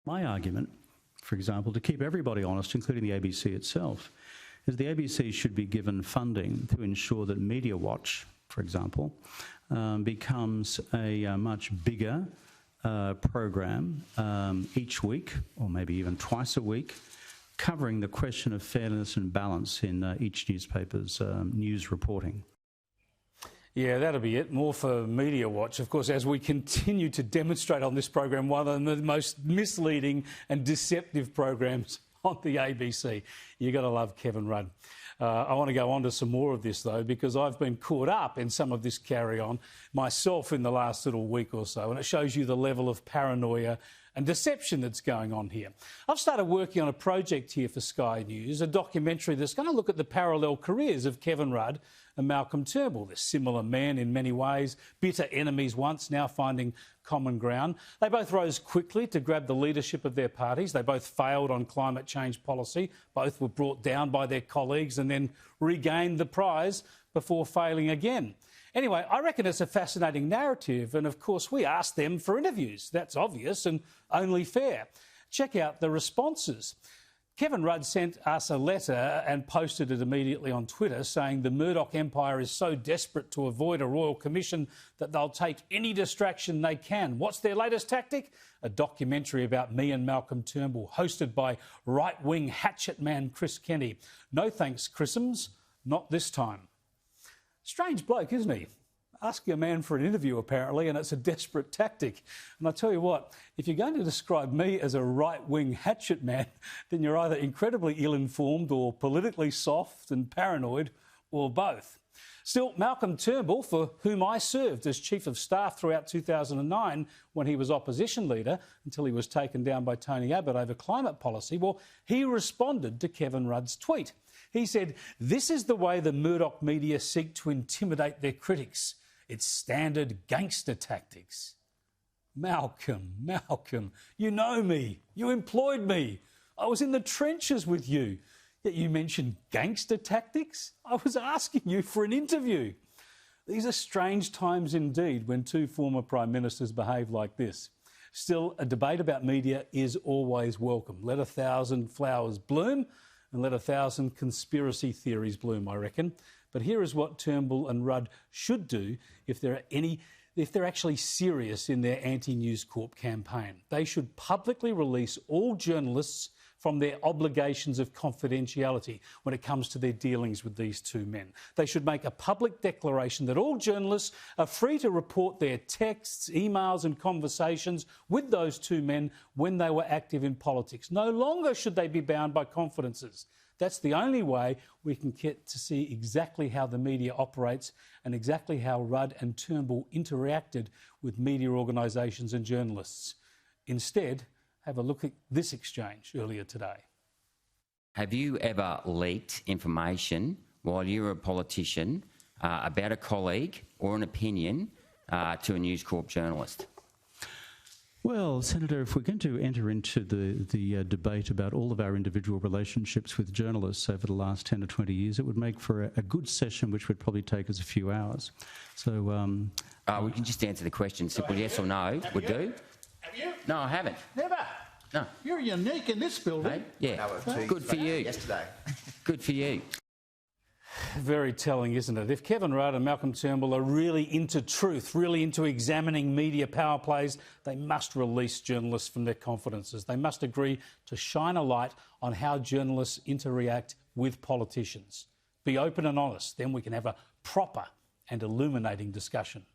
My argument, for example, to keep everybody honest, including the ABC itself, is the ABC should be given funding to ensure that Media Watch, for example, becomes a much bigger program each week, or maybe even twice a week, covering the question of fairness and balance in each newspaper's news reporting. Yeah, that'll be it. More for Media Watch, of course, as we continue to demonstrate on this program, one of the most misleading and deceptive programs on the ABC. You've got to love Kevin Rudd. I want to go on to some more of this, though, because I've been caught up in some of this carry-on myself in the last little week or so, and it shows you the level of paranoia and deception that's going on here. I've started working on a project here for Sky News, a documentary that's going to look at the parallel careers of Kevin Rudd and Malcolm Turnbull. They're similar men in many ways, bitter enemies once, now finding common ground. They both rose quickly to grab the leadership of their parties. They both failed on climate change policy. Both were brought down by their colleagues and then regained the prize before failing again. Anyway, I reckon it's a fascinating narrative, and of course we asked them for interviews. That's obvious and only fair. Check out the responses. Kevin Rudd sent us a letter and posted it immediately on Twitter saying the Murdoch empire is so desperate to avoid a royal commission that they'll take any distraction they can. What's their latest tactic? A documentary about me and Malcolm Turnbull, hosted by right-wing hatchet man Chris Kenny. No thanks, Chrisms, not this time. Strange bloke, isn't he? Asking a man for an interview, apparently, and it's a desperate tactic. And I tell you what, if you're going to describe me as a right-wing hatchet man, then you're either incredibly ill-informed or politically soft and paranoid, or both. Still, Malcolm Turnbull, for whom I served as Chief of Staff throughout 2009 when he was opposition leader, until he was taken down by Tony Abbott over climate policy, well, he responded to Kevin Rudd's tweet. He said, "This is the way the Murdoch media seek to intimidate their critics. It's standard gangster tactics." Malcolm, you know me. You employed me. I was in the trenches with you. Yet you mentioned gangster tactics? I was asking you for an interview. These are strange times indeed when two former Prime Ministers behave like this. Still, a debate about media is always welcome. Let 1,000 flowers bloom and let 1,000 conspiracy theories bloom, I reckon. But here is what Turnbull and Rudd should do if they're actually serious in their anti-News Corp campaign. They should publicly release all journalists from their obligations of confidentiality when it comes to their dealings with these two men. They should make a public declaration that all journalists are free to report their texts, emails and conversations with those two men when they were active in politics. No longer should they be bound by confidences. That's the only way we can get to see exactly how the media operates and exactly how Rudd and Turnbull interacted with media organisations and journalists. Instead, have a look at this exchange earlier today. Have you ever leaked information while you were a politician about a colleague or an opinion to a News Corp journalist? Well, Senator, if we're going to enter into the debate about all of our individual relationships with journalists over the last 10 or 20 years, it would make for a good session, which would probably take us a few hours. So we can just answer the question, simple yes or no would do. Have you? No, I haven't. Never? No. You're unique in this building. Hey? Yeah. Good for you. Yesterday. Good for you. Very telling, isn't it? If Kevin Rudd and Malcolm Turnbull are really into truth, really into examining media power plays, they must release journalists from their confidences. They must agree to shine a light on how journalists interact with politicians. Be open and honest, then we can have a proper and illuminating discussion.